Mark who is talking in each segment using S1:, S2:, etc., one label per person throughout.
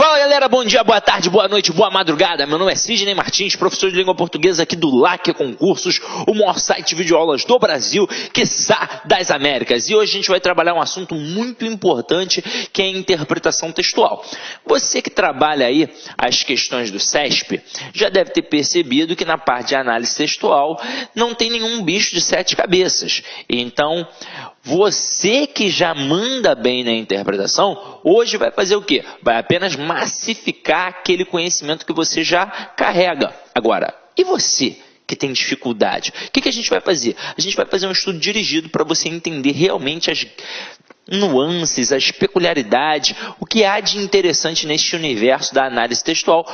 S1: Fala galera, bom dia, boa tarde, boa noite, boa madrugada. Meu nome é Sidney Martins, professor de língua portuguesa aqui do LAC Concursos, o maior site de videoaulas do Brasil, quiçá das Américas. E hoje a gente vai trabalhar um assunto muito importante, que é a interpretação textual. Você que trabalha aí as questões do CESP, já deve ter percebido que na parte de análise textual não tem nenhum bicho de 7 cabeças. Então, você que já manda bem na interpretação, hoje vai fazer o quê? Vai apenas massificar aquele conhecimento que você já carrega. Agora, e você que tem dificuldade? O que a gente vai fazer? A gente vai fazer um estudo dirigido para você entender realmente as nuances, as peculiaridades, o que há de interessante neste universo da análise textual,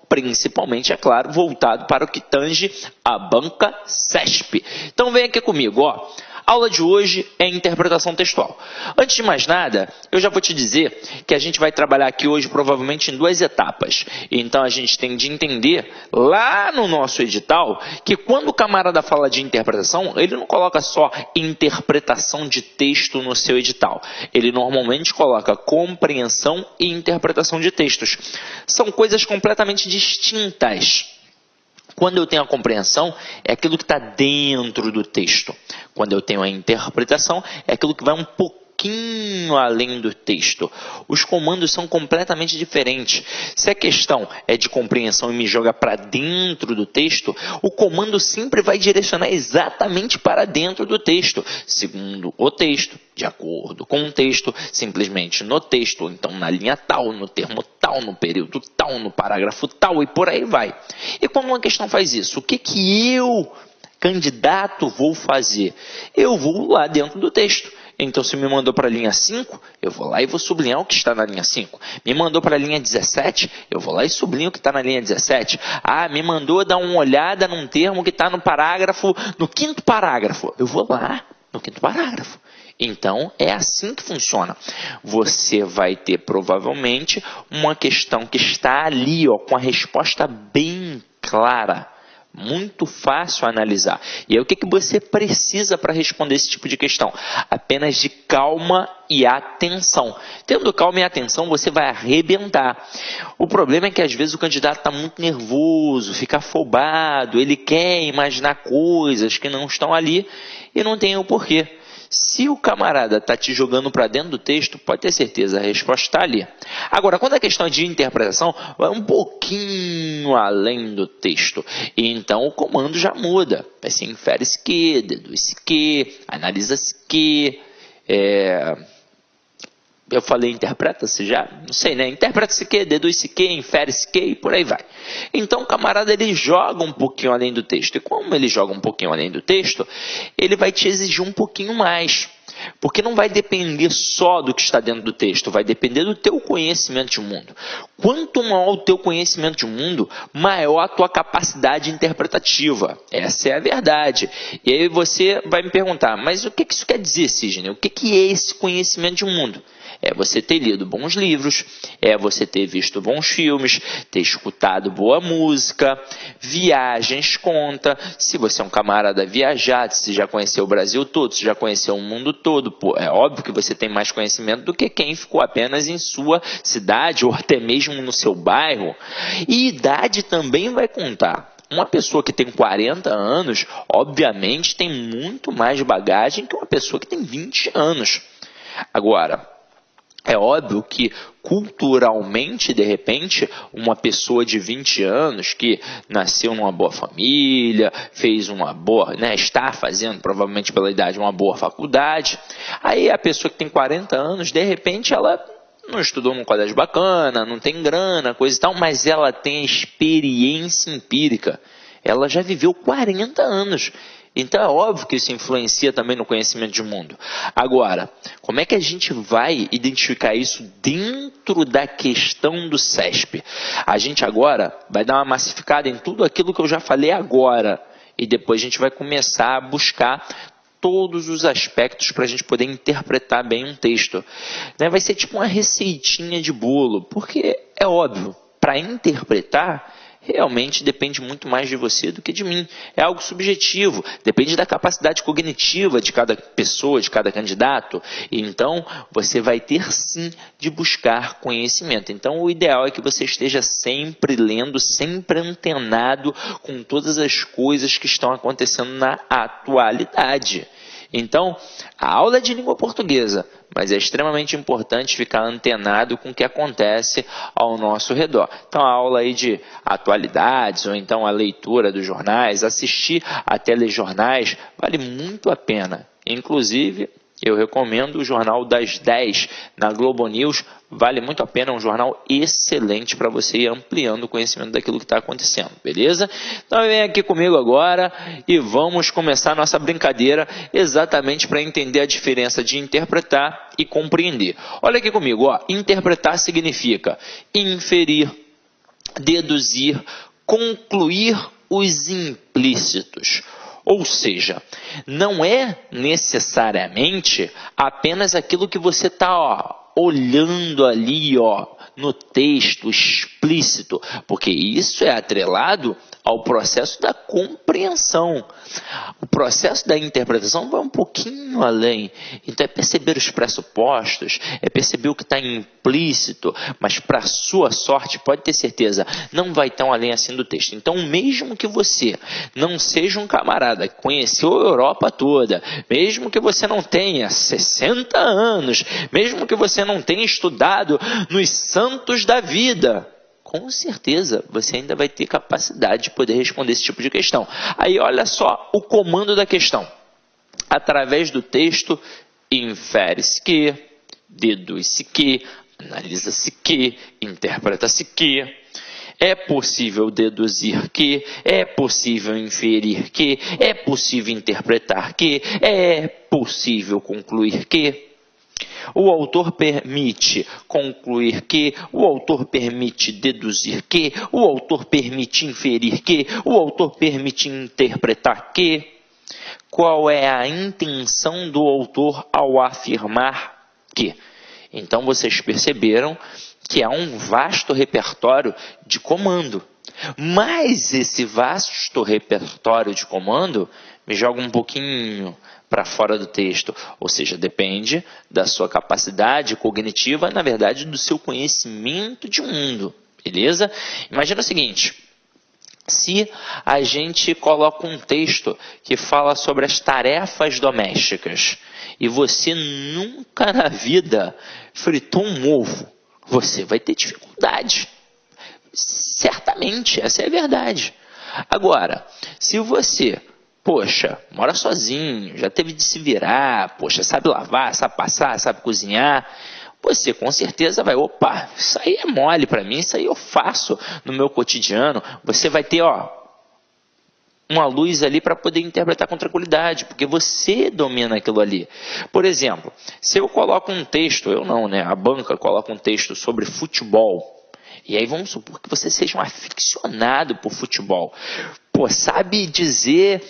S1: principalmente, é claro, voltado para o que tange a banca CESP. Então vem aqui comigo, ó. A aula de hoje é interpretação textual. Antes de mais nada, eu já vou te dizer que a gente vai trabalhar aqui hoje provavelmente em 2 etapas. Então a gente tem de entender lá no nosso edital que quando o camarada fala de interpretação, ele não coloca só interpretação de texto no seu edital. Ele normalmente coloca compreensão e interpretação de textos. São coisas completamente distintas. Quando eu tenho a compreensão, é aquilo que está dentro do texto. Quando eu tenho a interpretação, é aquilo que vai um pouquinho além do texto. Os comandos são completamente diferentes. Se a questão é de compreensão e me joga para dentro do texto, o comando sempre vai direcionar exatamente para dentro do texto, segundo o texto, de acordo com o texto, simplesmente no texto, ou então na linha tal, no termo tal, no período tal, no parágrafo tal e por aí vai. E quando uma questão faz isso, o que eu, candidato, vou fazer? Eu vou lá dentro do texto. Então, se me mandou para a linha 5, eu vou lá e vou sublinhar o que está na linha 5. Me mandou para a linha 17, eu vou lá e sublinho o que está na linha 17. Ah, me mandou dar uma olhada num termo que está no parágrafo, no 5º parágrafo. Eu vou lá no 5º parágrafo. Então, é assim que funciona. Você vai ter, provavelmente, uma questão que está ali, ó, com a resposta bem clara. Muito fácil analisar. E aí, o que você precisa para responder esse tipo de questão? Apenas de calma e atenção. Tendo calma e atenção, você vai arrebentar. O problema é que, às vezes, o candidato está muito nervoso, fica afobado, ele quer imaginar coisas que não estão ali e não tem o porquê. Se o camarada está te jogando para dentro do texto, pode ter certeza, a resposta está ali. Agora, quando a questão é de interpretação, vai um pouquinho além do texto. E então o comando já muda. Vai ser infere-se que, deduz-se que, analisa-se que. Eu falei interpreta-se já? Não sei, né? Interpreta-se que, deduz-se que, infere-se que e por aí vai. Então o camarada ele joga um pouquinho além do texto. E como ele joga um pouquinho além do texto, ele vai te exigir um pouquinho mais. Porque não vai depender só do que está dentro do texto, vai depender do teu conhecimento de mundo. Quanto maior o teu conhecimento de mundo, maior a tua capacidade interpretativa. Essa é a verdade. E aí você vai me perguntar, mas o que isso quer dizer, Sidney? O que é esse conhecimento de mundo? É você ter lido bons livros, é você ter visto bons filmes, ter escutado boa música, viagens conta. Se você é um camarada viajado, se já conheceu o Brasil todo, se já conheceu o mundo todo, pô, é óbvio que você tem mais conhecimento do que quem ficou apenas em sua cidade ou até mesmo no seu bairro. E idade também vai contar. Uma pessoa que tem 40 anos, obviamente, tem muito mais bagagem que uma pessoa que tem 20 anos. Agora, é óbvio que culturalmente, de repente, uma pessoa de 20 anos que nasceu numa boa família, fez uma boa, né, está fazendo provavelmente pela idade uma boa faculdade, aí a pessoa que tem 40 anos, de repente ela não estudou num colégio bacana, não tem grana, coisa e tal, mas ela tem experiência empírica, ela já viveu 40 anos. Então é óbvio que isso influencia também no conhecimento de mundo. Agora, como é que a gente vai identificar isso dentro da questão do CESP? A gente agora vai dar uma massificada em tudo aquilo que eu já falei agora. E depois a gente vai começar a buscar todos os aspectos para a gente poder interpretar bem um texto. Vai ser tipo uma receitinha de bolo, porque é óbvio, para interpretar realmente depende muito mais de você do que de mim. É algo subjetivo, depende da capacidade cognitiva de cada pessoa, de cada candidato. E então, você vai ter sim de buscar conhecimento. Então, o ideal é que você esteja sempre lendo, sempre antenado com todas as coisas que estão acontecendo na atualidade. Então, a aula é de língua portuguesa, mas é extremamente importante ficar antenado com o que acontece ao nosso redor. Então, a aula aí de atualidades, ou então a leitura dos jornais, assistir a telejornais, vale muito a pena. Inclusive, eu recomendo o Jornal das 10 na Globo News, vale muito a pena, é um jornal excelente para você ir ampliando o conhecimento daquilo que está acontecendo, beleza? Então vem aqui comigo agora e vamos começar nossa brincadeira exatamente para entender a diferença de interpretar e compreender. Olha aqui comigo, ó. Interpretar significa inferir, deduzir, concluir os implícitos. Ou seja, não é necessariamente apenas aquilo que você está olhando ali no texto explícito, porque isso é atrelado ao processo da compreensão. O processo da interpretação vai um pouquinho além. Então é perceber os pressupostos, é perceber o que está implícito, mas para sua sorte, pode ter certeza, não vai tão além assim do texto. Então mesmo que você não seja um camarada que conheceu a Europa toda, mesmo que você não tenha 60 anos, mesmo que você não tenha estudado nos santos da vida, com certeza você ainda vai ter capacidade de poder responder esse tipo de questão. Aí olha só o comando da questão. Através do texto, infere-se que, deduz-se que, analisa-se que, interpreta-se que. É possível deduzir que, é possível inferir que, é possível interpretar que, é possível concluir que. O autor permite concluir que, o autor permite deduzir que, o autor permite inferir que, o autor permite interpretar que. Qual é a intenção do autor ao afirmar que? Então vocês perceberam que há um vasto repertório de comando. Mas esse vasto repertório de comando me joga um pouquinho para fora do texto, ou seja, depende da sua capacidade cognitiva, na verdade, do seu conhecimento de mundo, beleza? Imagina o seguinte, se a gente coloca um texto que fala sobre as tarefas domésticas e você nunca na vida fritou um ovo, você vai ter dificuldade. Certamente, essa é a verdade. Agora, se você, poxa, mora sozinho, já teve de se virar, poxa, sabe lavar, sabe passar, sabe cozinhar, você com certeza vai, opa, isso aí é mole para mim, isso aí eu faço no meu cotidiano. Você vai ter, uma luz ali para poder interpretar com tranquilidade, porque você domina aquilo ali. Por exemplo, se eu coloco um texto, eu não, né? A banca coloca um texto sobre futebol, e aí vamos supor que você seja um aficionado por futebol. Pô, sabe dizer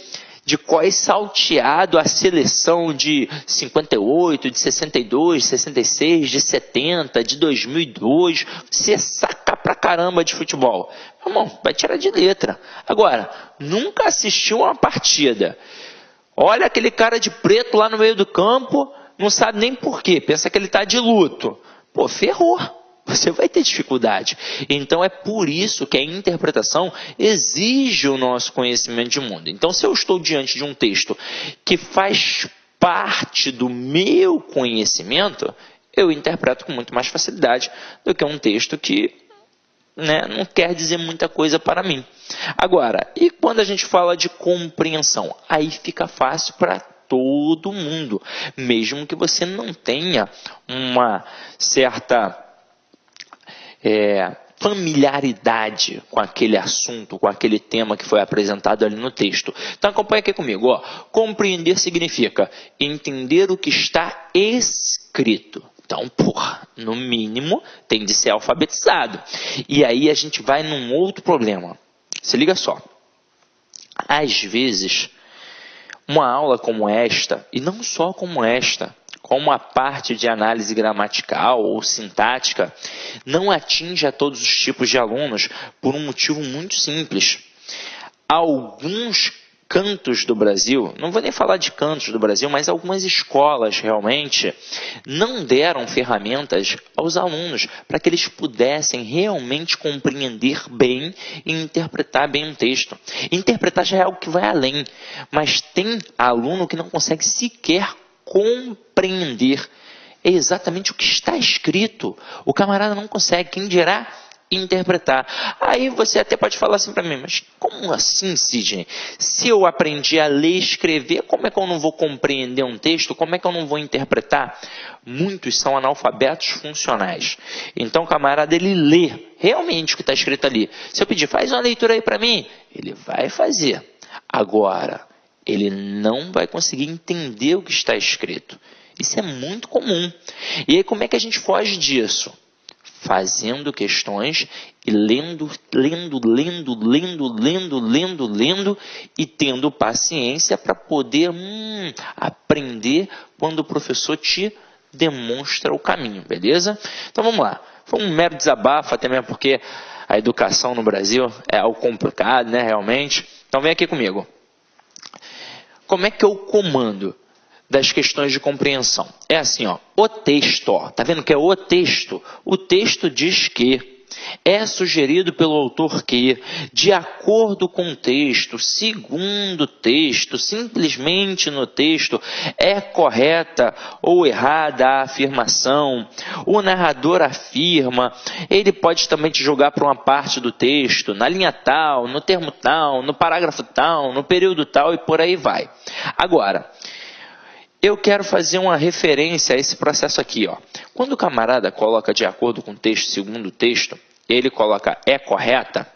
S1: de qual é salteado a seleção de 58, de 62, 66, de 70, de 2002. Você saca pra caramba de futebol. Meu irmão, vai tirar de letra. Agora, nunca assistiu uma partida. Olha aquele cara de preto lá no meio do campo, não sabe nem por quê. Pensa que ele está de luto. Pô, ferrou. Você vai ter dificuldade. Então é por isso que a interpretação exige o nosso conhecimento de mundo. Então se eu estou diante de um texto que faz parte do meu conhecimento, eu interpreto com muito mais facilidade do que um texto que não quer dizer muita coisa para mim. Agora, e quando a gente fala de compreensão? Aí fica fácil para todo mundo. Mesmo que você não tenha uma certa familiaridade com aquele assunto, com aquele tema que foi apresentado ali no texto. Então acompanha aqui comigo. Compreender significa entender o que está escrito. Então, no mínimo, tem de ser alfabetizado. E aí a gente vai num outro problema. Se liga só. Às vezes, uma aula como esta, e não só como como a parte de análise gramatical ou sintática, não atinge a todos os tipos de alunos por um motivo muito simples. Alguns cantos do Brasil, não vou nem falar de cantos do Brasil, mas algumas escolas realmente não deram ferramentas aos alunos para que eles pudessem realmente compreender bem e interpretar bem um texto. Interpretar já é algo que vai além, mas tem aluno que não consegue sequer compreender exatamente o que está escrito. O camarada não consegue, quem dirá interpretar. Aí você até pode falar assim para mim, mas como assim, Sidney? Se eu aprendi a ler e escrever, como é que eu não vou compreender um texto? Como é que eu não vou interpretar? Muitos são analfabetos funcionais. Então o camarada, ele lê realmente o que está escrito ali. Se eu pedir, faz uma leitura aí para mim, ele vai fazer. Agora, ele não vai conseguir entender o que está escrito. Isso é muito comum. E aí como é que a gente foge disso? Fazendo questões e lendo e tendo paciência para poder aprender quando o professor te demonstra o caminho, beleza? Então vamos lá. Foi um mero desabafo, até mesmo porque a educação no Brasil é algo complicado, né, realmente. Então vem aqui comigo. Como é que eu comando das questões de compreensão? É assim, ó, o texto, ó, tá vendo que é o texto? O texto diz que é sugerido pelo autor que, de acordo com o texto, segundo o texto, simplesmente no texto, é correta ou errada a afirmação. O narrador afirma, ele pode também te jogar para uma parte do texto, na linha tal, no termo tal, no parágrafo tal, no período tal e por aí vai. Agora, eu quero fazer uma referência a esse processo aqui, ó. Quando o camarada coloca de acordo com o texto, segundo o texto, ele coloca é correta,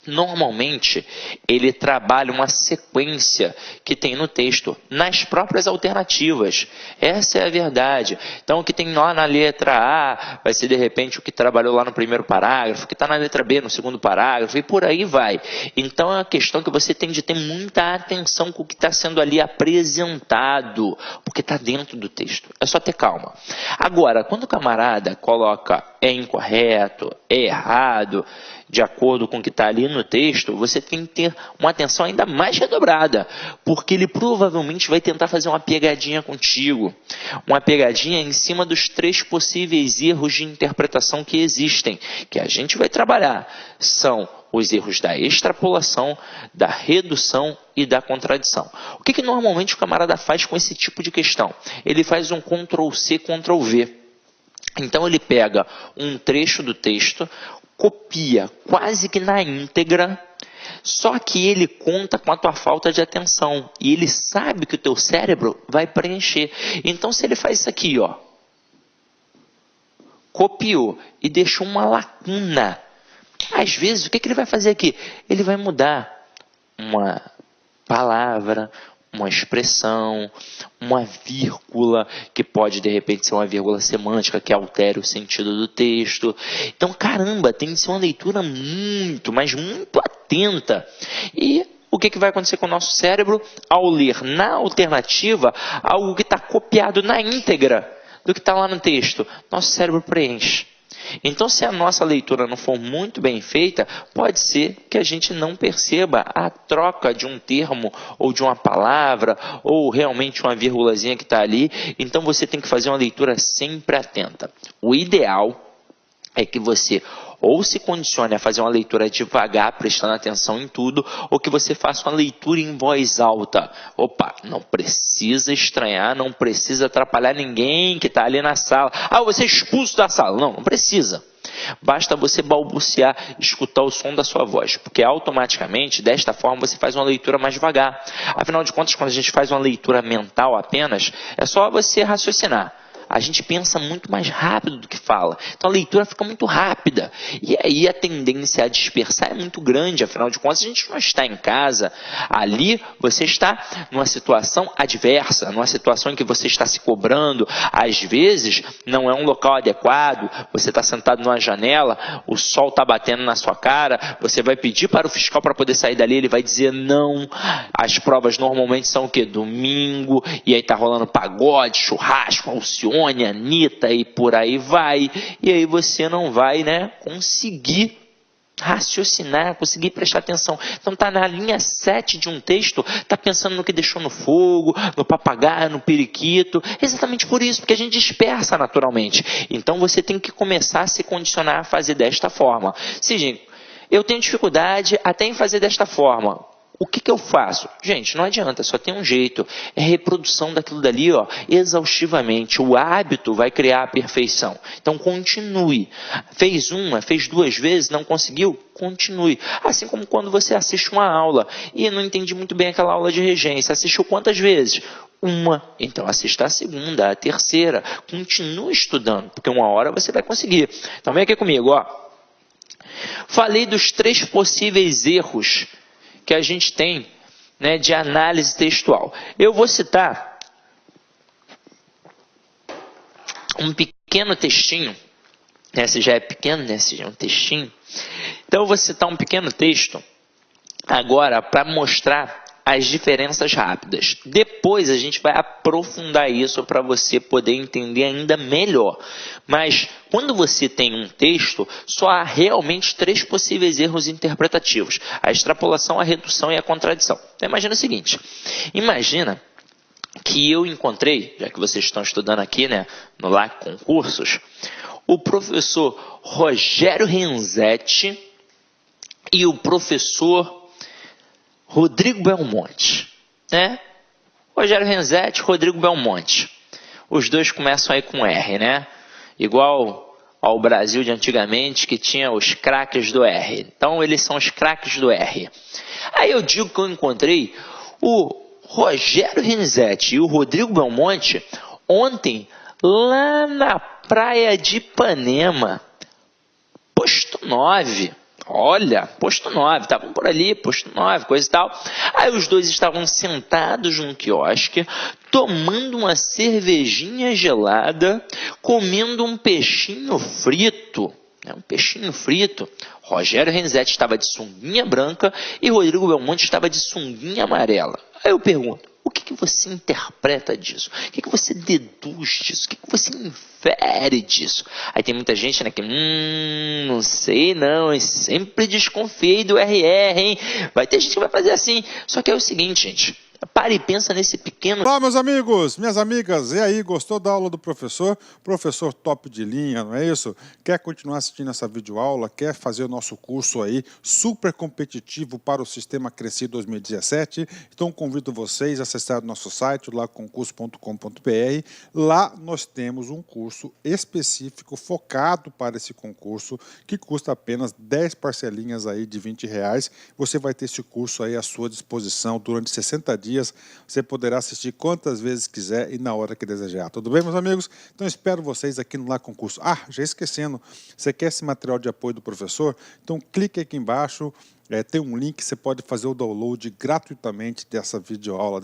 S1: normalmente ele trabalha uma sequência que tem no texto, nas próprias alternativas. Essa é a verdade. Então o que tem lá na letra A vai ser de repente o que trabalhou lá no primeiro parágrafo, o que está na letra B no segundo parágrafo e por aí vai. Então é uma questão que você tem de ter muita atenção com o que está sendo ali apresentado, porque está dentro do texto. É só ter calma. Agora, quando o camarada coloca é incorreto, é errado, de acordo com o que está ali no texto, você tem que ter uma atenção ainda mais redobrada, porque ele provavelmente vai tentar fazer uma pegadinha contigo, uma pegadinha em cima dos 3 possíveis erros de interpretação que existem, que a gente vai trabalhar. São os erros da extrapolação, da redução e da contradição. O que normalmente o camarada faz com esse tipo de questão? Ele faz um Ctrl+C, Ctrl+V. Então ele pega um trecho do texto, copia quase que na íntegra, só que ele conta com a tua falta de atenção e ele sabe que o teu cérebro vai preencher. Então se ele faz isso aqui, ó, copiou e deixou uma lacuna, às vezes o que ele vai fazer aqui? Ele vai mudar uma palavra, uma expressão, uma vírgula, que pode de repente ser uma vírgula semântica que altere o sentido do texto. Então, caramba, tem que ser uma leitura muito, mas muito atenta. E o que vai acontecer com o nosso cérebro ao ler na alternativa algo que está copiado na íntegra do que está lá no texto? Nosso cérebro preenche. Então, se a nossa leitura não for muito bem feita, pode ser que a gente não perceba a troca de um termo ou de uma palavra ou realmente uma vírgulazinha que está ali. Então, você tem que fazer uma leitura sempre atenta. O ideal é que você ou se condicione a fazer uma leitura devagar, prestando atenção em tudo, ou que você faça uma leitura em voz alta. Opa, não precisa estranhar, não precisa atrapalhar ninguém que está ali na sala. Ah, você é expulso da sala. Não, não precisa. Basta você balbuciar, escutar o som da sua voz, porque automaticamente, desta forma, você faz uma leitura mais devagar. Afinal de contas, quando a gente faz uma leitura mental apenas, é só você raciocinar. a gente pensa muito mais rápido do que fala. Então a leitura fica muito rápida. E aí a tendência a dispersar é muito grande. Afinal de contas, a gente não está em casa. Ali você está numa situação adversa, numa situação em que você está se cobrando. Às vezes não é um local adequado, você está sentado numa janela, o sol está batendo na sua cara, você vai pedir para o fiscal para poder sair dali, ele vai dizer não. As provas normalmente são o quê? Domingo, e aí tá rolando pagode, churrasco, Alcione, Anitta e por aí vai. E aí você não vai, né, conseguir raciocinar, conseguir prestar atenção. Então tá na linha 7 de um texto, tá pensando no que deixou no fogo, no papagaio, no periquito, exatamente por isso, porque a gente dispersa naturalmente. Então você tem que começar a se condicionar a fazer desta forma. Sim, eu tenho dificuldade até em fazer desta forma. O que eu faço? Gente, não adianta, só tem um jeito. É reprodução daquilo dali, ó, exaustivamente. O hábito vai criar a perfeição. Então, continue. Fez uma, fez 2 vezes, não conseguiu? Continue. Assim como quando você assiste uma aula e não entendi muito bem aquela aula de regência. Assistiu quantas vezes? Uma. Então, assista a segunda, a terceira. Continue estudando, porque uma hora você vai conseguir. Então, vem aqui comigo, ó. Falei dos 3 possíveis erros que a gente tem, né, de análise textual. Eu vou citar um pequeno textinho, né, se já é pequeno, né, se já é um textinho. Então eu vou citar um pequeno texto agora para mostrar as diferenças rápidas. Depois a gente vai aprofundar isso para você poder entender ainda melhor. Mas quando você tem um texto, só há realmente 3 possíveis erros interpretativos: a extrapolação, a redução e a contradição. Então imagina o seguinte, imagina que eu encontrei, já que vocês estão estudando aqui, né, no LAC Concursos, o professor Rogério Renzetti e o professor Rodrigo Belmonte, né? Rogério Renzetti, Rodrigo Belmonte. Os dois começam aí com R, né? Igual ao Brasil de antigamente, que tinha os craques do R. Então, eles são os craques do R. Aí eu digo que eu encontrei o Rogério Renzetti e o Rodrigo Belmonte ontem lá na praia de Ipanema, posto 9. Olha, posto 9, estavam por ali, posto 9, coisa e tal. Aí os dois estavam sentados num quiosque, tomando uma cervejinha gelada, comendo um peixinho frito. Um peixinho frito. Rogério Renzetti estava de sunguinha branca e Rodrigo Belmonte estava de sunguinha amarela. Aí eu pergunto, o que você interpreta disso? O que você deduz disso? O que você infere disso? Aí tem muita gente, né, que, não sei não, eu sempre desconfiei do RR, hein? Vai ter gente que vai fazer assim. Só que é o seguinte, gente, pare e pensa nesse pequeno...
S2: Olá, meus amigos, minhas amigas, e aí, gostou da aula do professor? Professor top de linha, não é isso? Quer continuar assistindo essa videoaula? Quer fazer o nosso curso aí, super competitivo para o Sistema Cresci 2017? Então, convido vocês a acessar o nosso site, laconcurso.com.br. Lá nós temos um curso específico, focado para esse concurso, que custa apenas 10 parcelinhas aí de R$20. Você vai ter esse curso aí à sua disposição durante 60 dias. Você poderá assistir quantas vezes quiser e na hora que desejar. Tudo bem, meus amigos? Então, espero vocês aqui no Lá Concurso. Ah, já esquecendo, você quer esse material de apoio do professor? Então, clique aqui embaixo, tem um link, você pode fazer o download gratuitamente dessa videoaula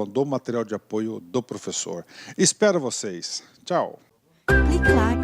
S2: do material de apoio do professor. Espero vocês. Tchau!
S3: Clique lá